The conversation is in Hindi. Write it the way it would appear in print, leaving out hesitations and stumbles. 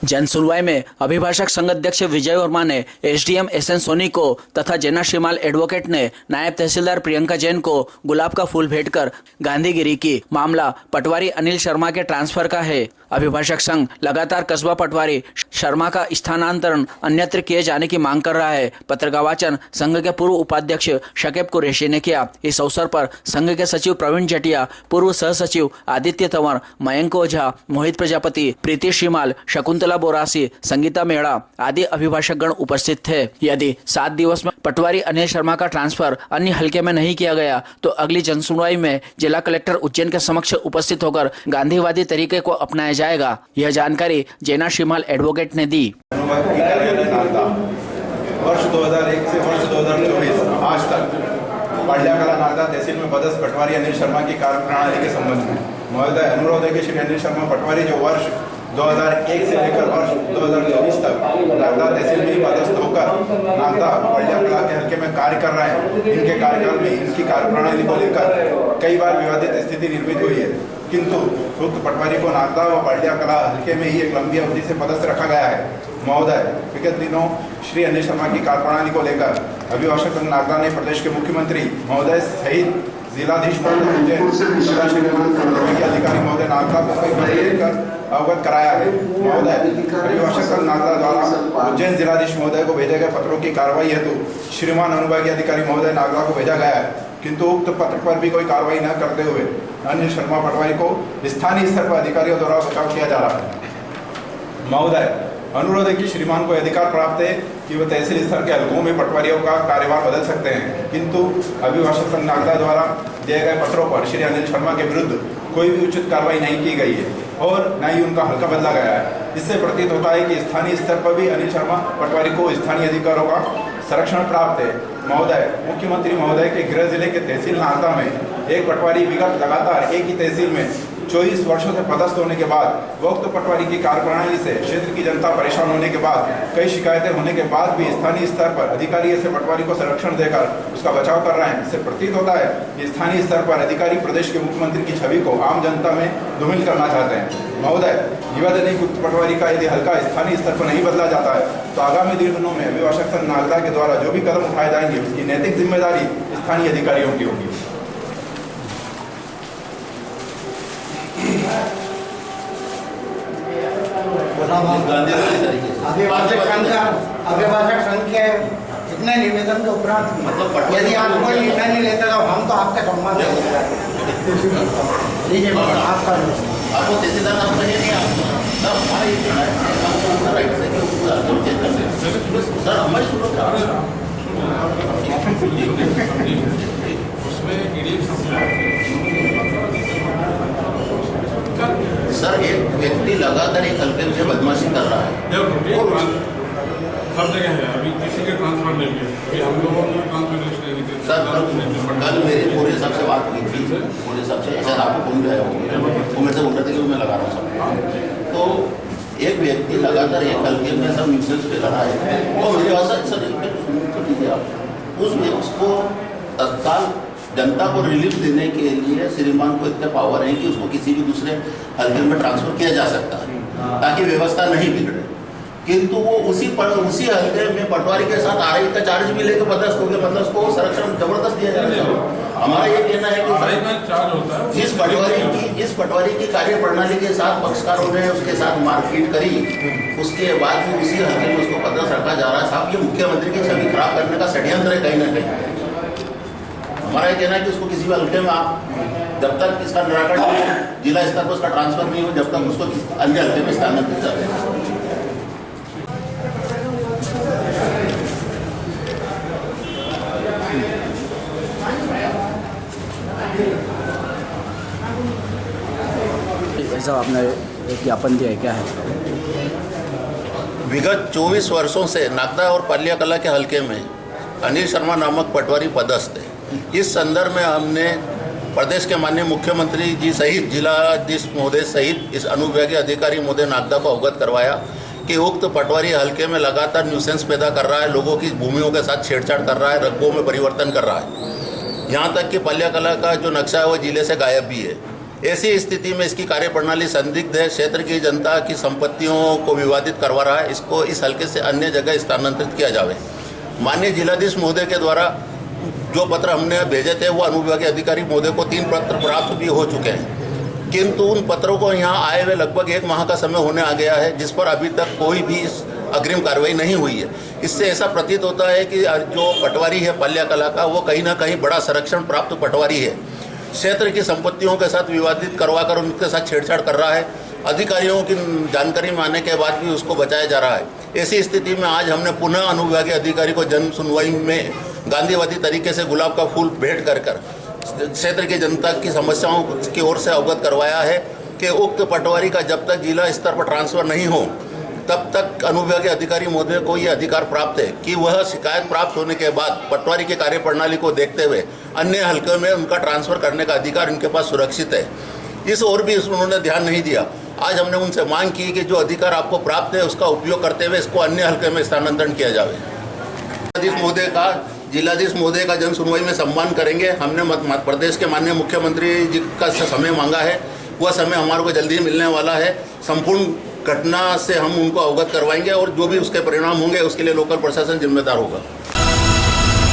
जन सुनवाई में अभिभाषक संघ अध्यक्ष विजय वर्मा ने एसडीएम एसएन सोनी को तथा जेना श्रीमाल एडवोकेट ने नायब तहसीलदार प्रियंका जैन को गुलाब का फूल भेंट कर गांधीगिरी की। मामला पटवारी अनिल शर्मा के ट्रांसफर का है। अभिभाषक संघ लगातार कस्बा पटवारी शर्मा का स्थानांतरण अन्यत्र किए जाने की मांग कर रहा है। पत्रकार वाचन संघ के पूर्व उपाध्यक्ष शकीब कुरैशी ने किया। इस अवसर पर संघ के सचिव प्रवीण जटिया, पूर्व सह सचिव आदित्य तंवर, मयंक ओझा, मोहित प्रजापति, प्रीति श्रीमाल, शकुंतला बोरासी, संगीता मेड़ा आदि अभिभाषक गण उपस्थित थे। यदि 7 दिवस में पटवारी अनिल शर्मा का ट्रांसफर अन्य हलके में नहीं किया गया तो अगली जनसुनवाई में जिला कलेक्टर उज्जैन के समक्ष उपस्थित होकर गांधीवादी तरीके को अपनाया जाएगा। यह जानकारी जेना श्रीमाल एडवोकेट ने दी। वर्ष 2001 से वर्ष 2024 आज तक पांड्याकला नागदा तहसील में पदस्थ पटवारी अनिल शर्मा की कार्यप्रणाली के संबंध में महोदय अनुरोध है कि श्री अनिल शर्मा पटवारी जो वर्ष 2001 से लेकर वर्ष 2024 तक नागदा तहसील में पदस्थ होकर नागदा पांड्याकला के हल्के में कार्य कर रहे हैं, इनके कार्यकाल में इनकी कार्यप्रणाली को लेकर कई बार विवादित स्थिति निर्मित हुई है, किंतु उक्त पटवारी को नागदा व पांड्याकला हल्के में ही एक लंबी अवधि से पदस्थ रखा गया है। महोदय, विगत दिनों श्री अनिल शर्मा की कार्यप्रणाली को लेकर अभिभाषक संघ नागदा ने प्रदेश के मुख्यमंत्री महोदय सहित जिलाधीश के अधिकारी महोदय नागदा को कई पत्र लिखकर अवगत कराया है। महोदय, अभिभाषक संघ नागदा द्वारा उज्जैन जिलाधीश महोदय को भेजे गए पत्रों की कार्रवाई हेतु श्रीमान अनुभागीय अधिकारी महोदय नागदा को भेजा गया है, किंतु उक्त पत्र पर भी कोई कार्रवाई न करते हुए अनिल शर्मा पटवारी को स्थानीय स्तर पर अधिकारियों द्वारा बचाव किया जा रहा है। महोदय, अनुरोध है कि श्रीमान को अधिकार प्राप्त है कि वह तहसील स्तर के हलकों में पटवारियों का कार्यभार बदल सकते हैं, किंतु अभिभाषक संघ नागदा द्वारा दिए गए पत्रों पर श्री अनिल शर्मा के विरुद्ध कोई भी उचित कार्रवाई नहीं की गई है और न ही उनका हल्का बदला गया है। इससे प्रतीत होता है कि स्थानीय स्तर पर भी अनिल शर्मा पटवारी को स्थानीय अधिकारों का संरक्षण प्राप्त है। महोदय, मुख्यमंत्री महोदय के गृह जिले के तहसील नागदा में एक पटवारी विगत लगातार एक ही तहसील में 24 वर्षों से पदस्थ होने के बाद वक्त पटवारी की कार्यप्रणाली से क्षेत्र की जनता परेशान होने के बाद कई शिकायतें होने के बाद भी स्थानीय स्तर पर अधिकारी ऐसे पटवारी को संरक्षण देकर उसका बचाव कर रहे हैं। इससे प्रतीत होता है कि स्थानीय स्तर पर अधिकारी प्रदेश के मुख्यमंत्री की छवि को आम जनता में धूमिल करना चाहते हैं। महोदय, निवेदन है कि उक्त पटवारी का यदि हल्का स्थानीय स्तर पर नहीं बदला जाता है तो आगामी दिनों में अभिभाषक संघ नागदा के द्वारा जो भी कदम उठाए जाएंगे उसकी नैतिक जिम्मेदारी स्थानीय अधिकारियों की होगी। अभिभाषक संघ के इतने निवेदन के उपरांत मतलब यदि आप कोई निर्णय नहीं लेते तो हम तो आपके सम्मान लीजिए आपका आपको तहसीलदार नाम चाहिए नहीं सर एक व्यक्ति लगातार एक हल्के में बदमाशी कर रहा है हर जगह है, अभी किसी के ट्रांसफर नहीं है, अभी हम लोगों को ट्रांसफर नहीं है। सर कल मेरे पूरे साहब से बात हुई थी, पूरे साहब से शायद आपको फोन गया होंगे, वो मेरे से बोल रहे थे कि मैं लगा रहा हूँ सब। तो एक व्यक्ति लगातार एक हल्के में सब न्यूसेंस पे लड़ा है और मेरे पास सर उसको तत्काल जनता को रिलीफ देने के लिए श्रीमान को इतने पावर है कि उसको किसी भी दूसरे हल्के में ट्रांसफर किया जा सकता है ताकि व्यवस्था नहीं बिगड़े, किंतु वो उसी हल्के में पटवारी के साथ आरआई का चार्ज भी लेकर पदस्थ हो गया, मतलब उसको संरक्षण जबरदस्त दिया जा रहा है। हमारा ये कहना है कि जिस पटवारी की कार्य प्रणाली के साथ पक्षकारों ने उसके साथ मारपीट करी, उसके बाद भी उसी हल्के में उसको पदस्थ रखा जा रहा है। साहब, ये मुख्यमंत्री की छवि खराब करने का षड्यंत्र है कहीं ना कहीं। हमारा ये कहना है कि उसको किसी भी हल्के में आप जब तक इसका निराकरण जिला स्तर पर उसका ट्रांसफर नहीं हो, जब तक उसको अन्य हल्के में स्थानांतरित कर दें। ऐसा आपने एक ज्ञापन दिया है, क्या है? विगत 24 वर्षों से नागदा और पालियाकला के हल्के में अनिल शर्मा नामक पटवारी पदस्थ है। इस संदर्भ में हमने प्रदेश के माननीय मुख्यमंत्री जी सहित जिलाधीश महोदय सहित इस अनुविभागीय अधिकारी महोदय नागदा को अवगत करवाया कि उक्त पटवारी हल्के में लगातार न्यूसेंस पैदा कर रहा है, लोगों की भूमियों के साथ छेड़छाड़ कर रहा है, रकबों में परिवर्तन कर रहा है। यहाँ तक कि पालियाकला का जो नक्शा है वो जिले से गायब भी है। ऐसी स्थिति में इसकी कार्यप्रणाली संदिग्ध है, क्षेत्र की जनता की संपत्तियों को विवादित करवा रहा है, इसको इस हल्के से अन्य जगह स्थानांतरित किया जावे। माननीय जिलाधीश महोदय के द्वारा जो पत्र हमने भेजे थे वो अनुविभागीय अधिकारी महोदय को 3 पत्र प्राप्त भी हो चुके हैं, किंतु उन पत्रों को यहाँ आए हुए लगभग 1 माह का समय होने आ गया है, जिस पर अभी तक कोई भी अग्रिम कार्रवाई नहीं हुई है। इससे ऐसा प्रतीत होता है कि जो पटवारी है पाल्या कला का, वो कहीं ना कहीं बड़ा संरक्षण प्राप्त पटवारी है, क्षेत्र की संपत्तियों के साथ विवादित करवाकर उनके साथ छेड़छाड़ कर रहा है। अधिकारियों की जानकारी में आने के बाद भी उसको बचाया जा रहा है। ऐसी स्थिति में आज हमने पुनः अनुविभागीय अधिकारी को जन सुनवाई में गांधीवादी तरीके से गुलाब का फूल भेंट कर क्षेत्र की जनता की समस्याओं की ओर से अवगत करवाया है कि उक्त पटवारी का जब तक जिला स्तर पर ट्रांसफर नहीं हो तब तक अनुविभागीय अधिकारी महोदय को ये अधिकार प्राप्त है कि वह शिकायत प्राप्त होने के बाद पटवारी की कार्यप्रणाली को देखते हुए अन्य हल्के में उनका ट्रांसफर करने का अधिकार उनके पास सुरक्षित है। इस ओर भी उन्होंने ध्यान नहीं दिया। आज हमने उनसे मांग की कि जो अधिकार आपको प्राप्त है उसका उपयोग करते हुए इसको अन्य हल्के में स्थानांतरण किया जाए। जिलाधीश महोदय का जन सुनवाई में सम्मान करेंगे। हमने मध्य प्रदेश के माननीय मुख्यमंत्री जी का समय मांगा है, वह समय हमारे को जल्दी ही मिलने वाला है। संपूर्ण घटना से हम उनको अवगत करवाएंगे और जो भी उसके परिणाम होंगे उसके लिए लोकल प्रशासन जिम्मेदार होगा।